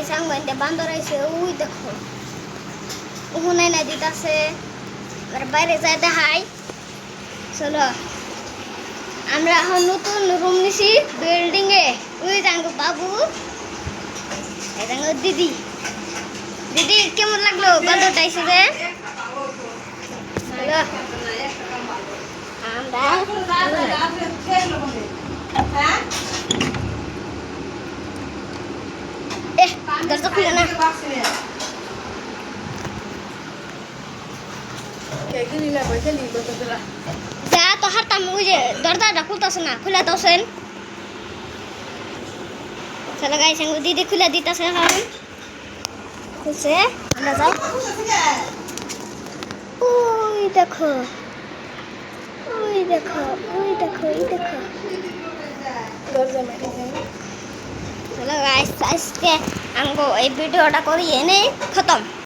Guys আঙ্গতে বান্দর আইছে ওই দেখো ওখানে না দিতাছে আর বাইরে যাই দেখাই চলো আমরা এখন নতুন রুম নিছি বিল্ডিং এ ওই যাঙ্গো বাবু এই যাঙ্গো দিদি দিদি কেমন লাগলো বান্দরটা আইছে যে চলো আমরা দরজা খুলে না যা তো হারতাম ওই যে দরজাটা খুলতেছে না খুলে দোসেন চলো গাইস দিদি খুলে দিতেছে এখন খুলছে আমরা যাই ওই দেখো ওই দেখো ওই দেখো ওই দেখো চলো গাইস আজকে আমগো এই ভিডিওটা করি এনে খতম।